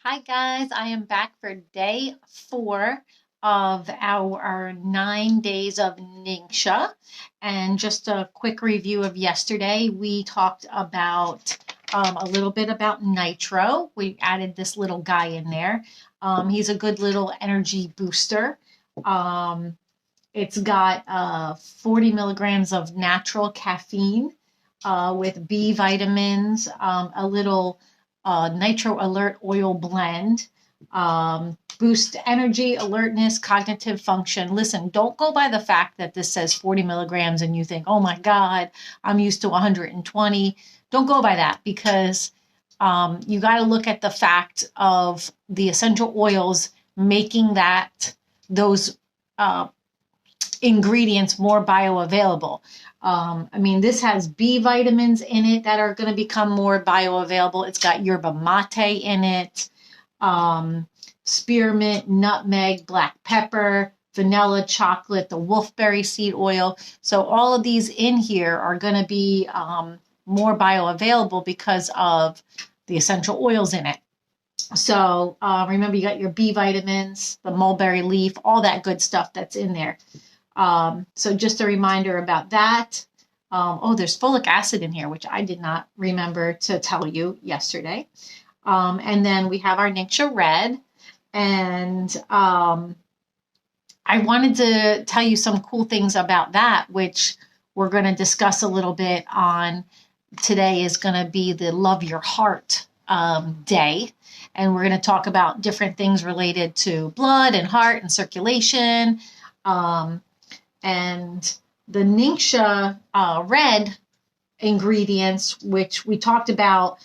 Hi guys, I am back for day 4 of our 9 days of Ningxia. And just a quick review of yesterday, we talked about a little bit about Nitro. We added this little guy in there. He's a good little energy booster. Um, it's got 40 milligrams of natural caffeine with B vitamins, a little Nitro Alert oil blend, boost energy, alertness, cognitive function. Listen, don't go by the fact that this says 40 milligrams and you think, oh my God, I'm used to 120. Don't go by that because you got to look at the fact of the essential oils making those uh, ingredients more bioavailable. This has B vitamins in it that are going to become more bioavailable. It's got yerba mate in it, spearmint, nutmeg, black pepper, vanilla, chocolate, the wolfberry seed oil. So all of these in here are going to be more bioavailable because of the essential oils in it. So remember, you got your B vitamins, the mulberry leaf, all that good stuff that's in there. So just a reminder about that. There's folic acid in here, which I did not remember to tell you yesterday. And then we have our Ningxia Red. And I wanted to tell you some cool things about that, which we're going to discuss a little bit on. Today is going to be the Love Your Heart day. And we're going to talk about different things related to blood and heart and circulation. And the Ningxia Red ingredients, which we talked about,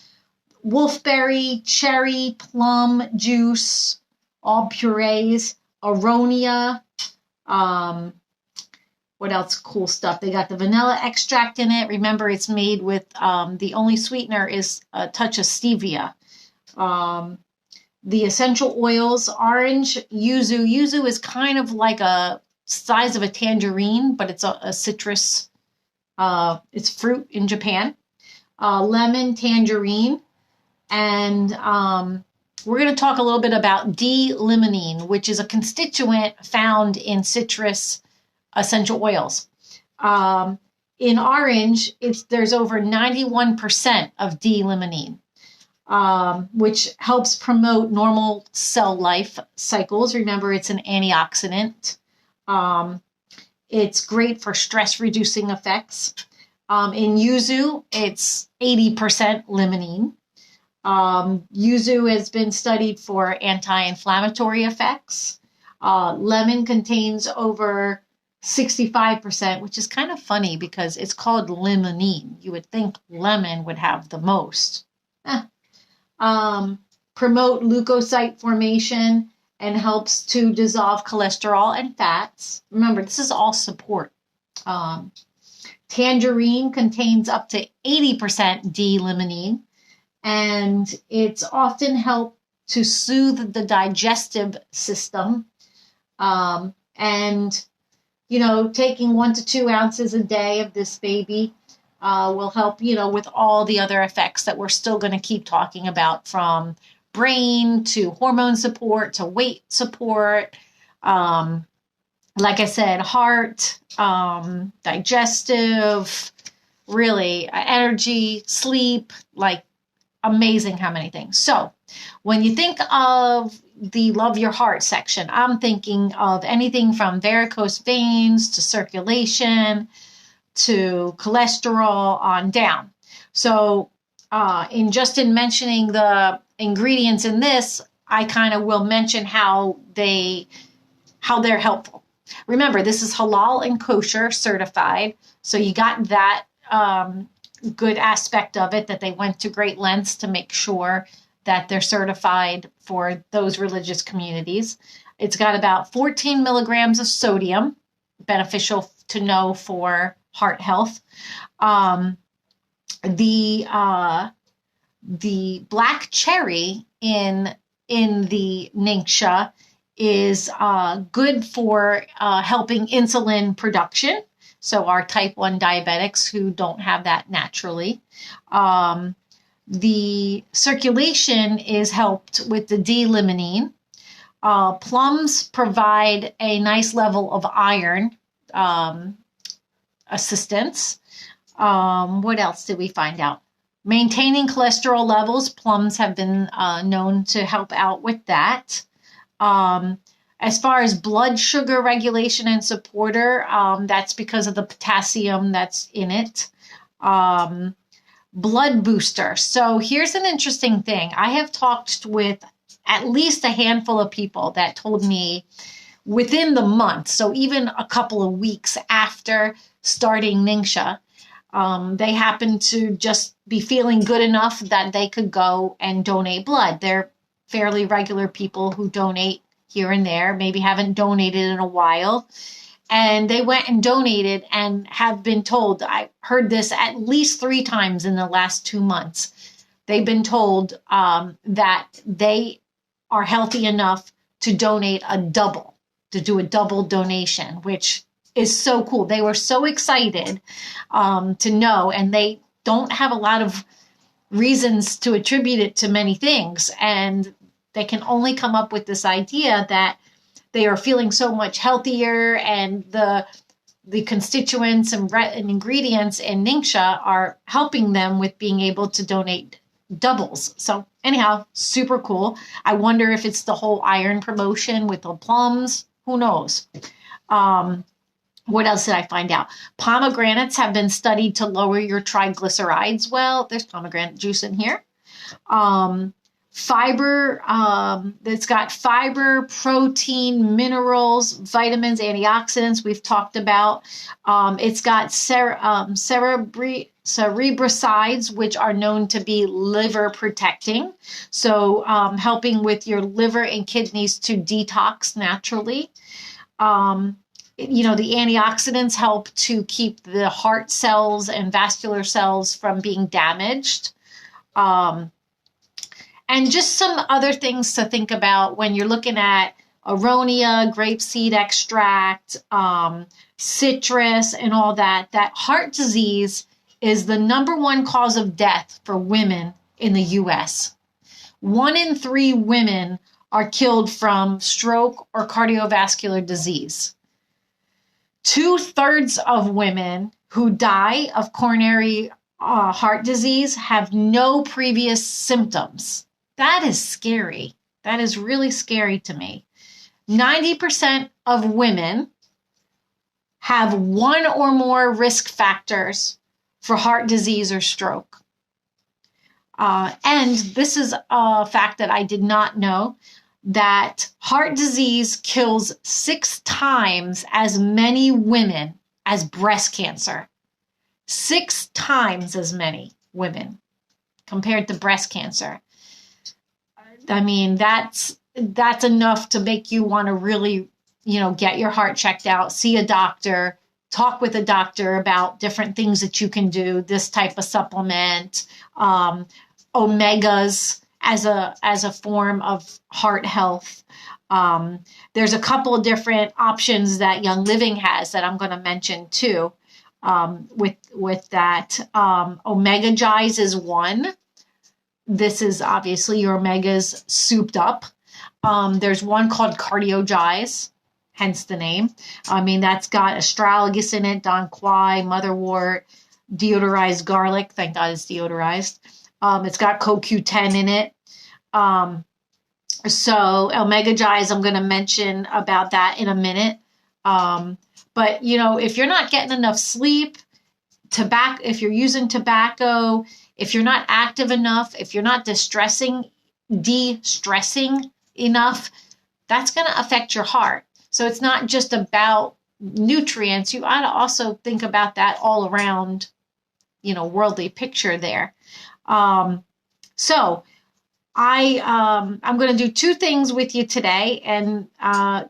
wolfberry, cherry, plum juice, all purees, aronia, what else cool stuff? They got the vanilla extract in it. Remember, it's made with, the only sweetener is a touch of stevia. The essential oils, orange, yuzu. Yuzu is kind of like a size of a tangerine, but it's a citrus. It's fruit in Japan. Lemon, tangerine, and we're going to talk a little bit about D-limonene, which is a constituent found in citrus essential oils. In orange, there's over 91% of D-limonene. Which helps promote normal cell life cycles. Remember, it's an antioxidant. It's great for stress reducing effects. In yuzu, it's 80% limonene. Yuzu has been studied for anti-inflammatory effects. Lemon contains over 65%, which is kind of funny because it's called limonene. You would think lemon would have the most. Promote leukocyte formation and helps to dissolve cholesterol and fats. Remember, this is all support. Tangerine contains up to 80% D-limonene, and it's often helped to soothe the digestive system. Taking 1 to 2 ounces a day of this baby will help, with all the other effects that we're still going to keep talking about, from brain to hormone support to weight support. Like I said, heart, digestive, really energy, sleep, like amazing how many things. So when you think of the Love Your Heart section, I'm thinking of anything from varicose veins to circulation to cholesterol on down. So in mentioning the ingredients in this, I kind of will mention how they're helpful. Remember, this is halal and kosher certified. So you got that good aspect of it, that they went to great lengths to make sure that they're certified for those religious communities. It's got about 14 milligrams of sodium, beneficial to know for heart health. The black cherry in the Ningxia is good for helping insulin production. So our type 1 diabetics who don't have that naturally. The circulation is helped with the D-limonene. Plums provide a nice level of iron assistance. What else did we find out? Maintaining cholesterol levels. Plums have been known to help out with that. As far as blood sugar regulation and supporter, that's because of the potassium that's in it. Blood booster. So here's an interesting thing. I have talked with at least a handful of people that told me within the month, so even a couple of weeks after starting Ningxia, they happen to just be feeling good enough that they could go and donate blood. They're fairly regular people who donate here and there, maybe haven't donated in a while. And they went and donated and have been told, I heard this at least 3 times in the last 2 months. They've been told that they are healthy enough to donate to do a double donation, which is so cool. They were so excited to know, and they don't have a lot of reasons to attribute it to many things. And they can only come up with this idea that they are feeling so much healthier, and the constituents and ingredients in Ningxia are helping them with being able to donate doubles. So anyhow, super cool. I wonder if it's the whole iron promotion with the plums. Who knows? What else did I find out? Pomegranates have been studied to lower your triglycerides. Well, there's pomegranate juice in here. Fiber, it's got fiber, protein, minerals, vitamins, antioxidants we've talked about. It's got cerebrosides, which are known to be liver protecting. So helping with your liver and kidneys to detox naturally. The antioxidants help to keep the heart cells and vascular cells from being damaged. And just some other things to think about when you're looking at aronia, grapeseed extract, citrus, and all that. That heart disease is the #1 cause of death for women in the U.S. 1 in 3 women are killed from stroke or cardiovascular disease. 2/3 of women who die of coronary heart disease have no previous symptoms. That is scary. That is really scary to me. 90% of women have 1 or more risk factors for heart disease or stroke. And this is a fact that I did not know, that heart disease kills 6 times as many women as breast cancer. 6 times as many women compared to breast cancer. I mean, that's enough to make you want to really, get your heart checked out, see a doctor, talk with a doctor about different things that you can do, this type of supplement, omegas as a form of heart health. There's a couple of different options that Young Living has that I'm going to mention too. With that, Omega Gize is one. This is obviously your omegas souped up. There's one called Cardio Gize, hence the name. I mean, that's got astragalus in it, Don Quai, motherwort, deodorized garlic. Thank God it's deodorized. It's got CoQ10 in it. So Omega Gize, I'm going to mention about that in a minute. But, if you're not getting enough sleep, if you're using tobacco, if you're not active enough, if you're not de-stressing enough, that's going to affect your heart. So it's not just about nutrients. You ought to also think about that all around, worldly picture there. So I'm going to do 2 things with you today and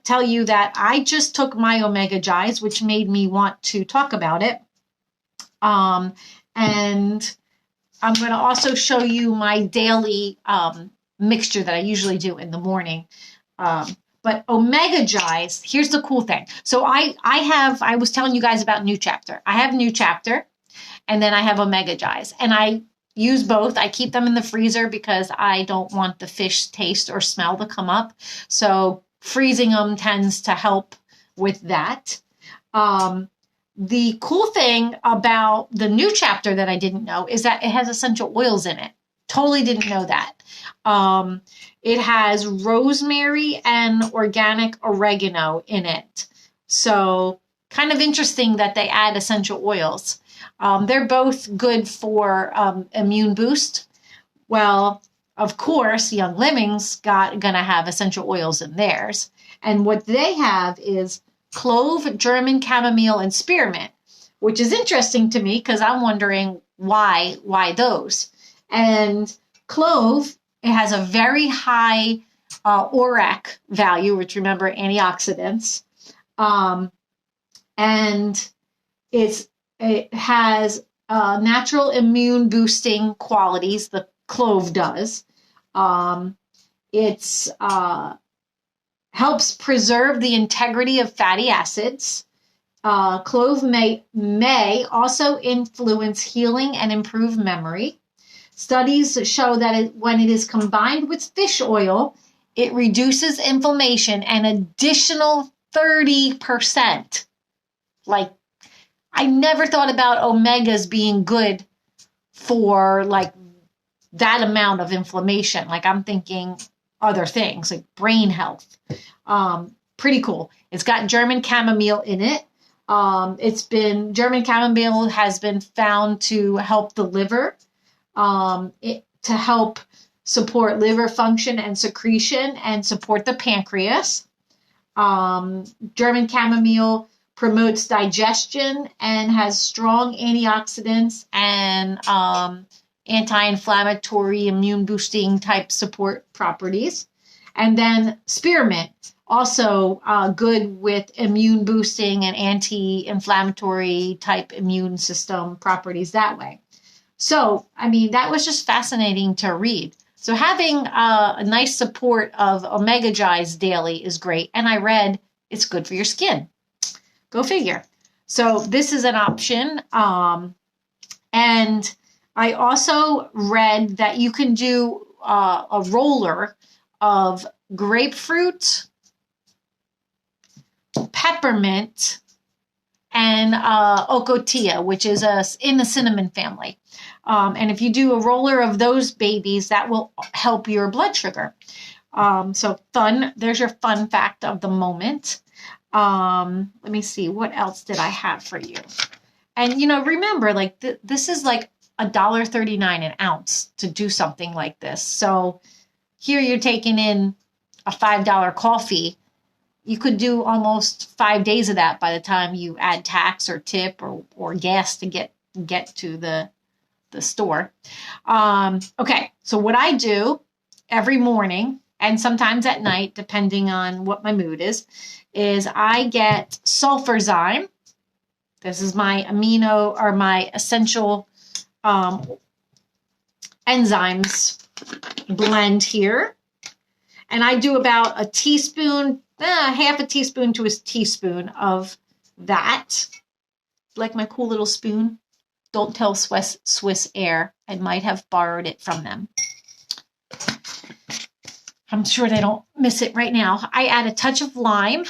tell you that I just took my Omega Gize, which made me want to talk about it. And I'm going to also show you my daily mixture that I usually do in the morning. But Omega Gize, here's the cool thing. So I was telling you guys about New Chapter. I have New Chapter, and then I have Omega Gize. And I use both. I keep them in the freezer because I don't want the fish taste or smell to come up. So freezing them tends to help with that. The cool thing about the new chapter that I didn't know is that it has essential oils in it. Totally didn't know that. It has rosemary and organic oregano in it. So kind of interesting that they add essential oils. They're both good for immune boost. Well, of course, Young Living's gonna have essential oils in theirs. And what they have is clove, German chamomile, and spearmint, which is interesting to me because I'm wondering why those. And clove, it has a very high ORAC value, which remember antioxidants, and it has natural immune boosting qualities. The clove does. It's helps preserve the integrity of fatty acids. Clove may also influence healing and improve memory. Studies show that when it is combined with fish oil, it reduces inflammation an additional 30%. Like, I never thought about omegas being good for like that amount of inflammation. Like, I'm thinking other things like brain health. Pretty cool. It's got German chamomile in it. German chamomile has been found to help the liver, to help support liver function and secretion and support the pancreas. German chamomile promotes digestion and has strong antioxidants and anti-inflammatory, immune boosting type support properties. And then spearmint, also good with immune boosting and anti-inflammatory type immune system properties that way. So, I mean, that was just fascinating to read. So having a nice support of omega Gi's daily is great. And I read it's good for your skin. Go figure. So this is an option. And I also read that you can do a roller of grapefruit, peppermint, and ocotillo, which is in the cinnamon family. And if you do a roller of those babies, that will help your blood sugar. So fun. There's your fun fact of the moment. Let me see. What else did I have for you? And, remember, like this is like $1.39 an ounce to do something like this. So here you're taking in a $5 coffee. You could do almost 5 days of that by the time you add tax or tip or gas to get to the store. Okay, so what I do every morning and sometimes at night, depending on what my mood is I get sulfurzyme. This is my amino or my essential enzymes blend here. And I do about a teaspoon, half a teaspoon to a teaspoon of that. Like my cool little spoon. Don't tell Swiss Air. I might have borrowed it from them. I'm sure they don't miss it right now. I add a touch of lime.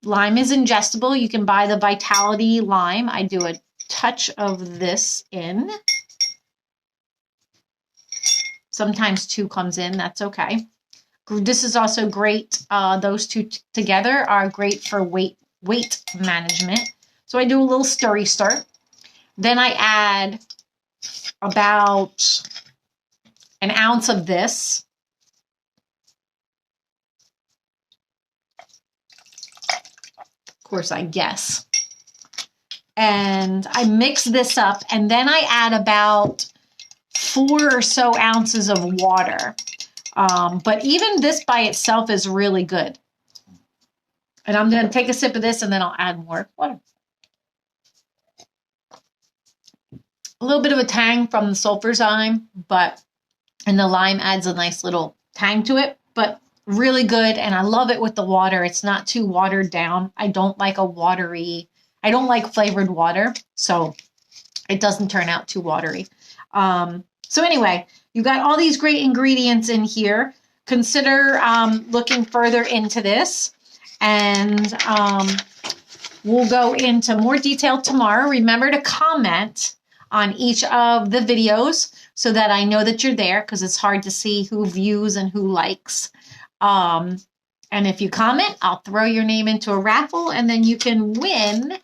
Lime is ingestible. You can buy the Vitality lime. I do a touch of this in. Sometimes 2 comes in. That's okay. This is also great. Those two together are great for weight management. So I do a little stir. Then I add about an ounce of this. Of course, I guess. And I mix this up, and then I add about 4 or so ounces of water. But even this by itself is really good. And I'm going to take a sip of this, and then I'll add more water. A little bit of a tang from the sulfurzyme, and the lime adds a nice little tang to it, but really good. And I love it with the water. It's not too watered down. I don't like flavored water, so it doesn't turn out too watery. So anyway, you got all these great ingredients in here. Consider looking further into this, and we'll go into more detail tomorrow. Remember to comment on each of the videos so that I know that you're there, because it's hard to see who views and who likes. And if you comment, I'll throw your name into a raffle, and then you can win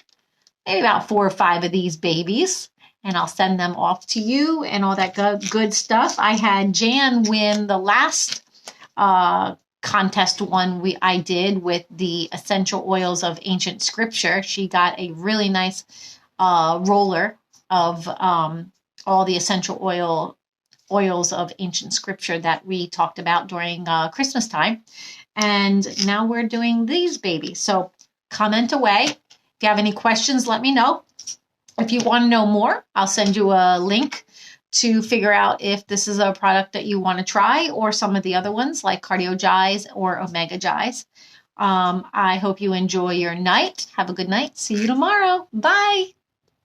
maybe about 4 or 5 of these babies, and I'll send them off to you and all that good stuff. I had Jan win the last contest one I did with the essential oils of ancient scripture. She got a really nice roller of all the essential oils of ancient scripture that we talked about during Christmas time. And now we're doing these babies. So comment away. If you have any questions, let me know. If you want to know more, I'll send you a link to figure out if this is a product that you want to try, or some of the other ones like Cardio Gize or Omega Gize. I hope you enjoy your night. Have a good night. See you tomorrow. Bye.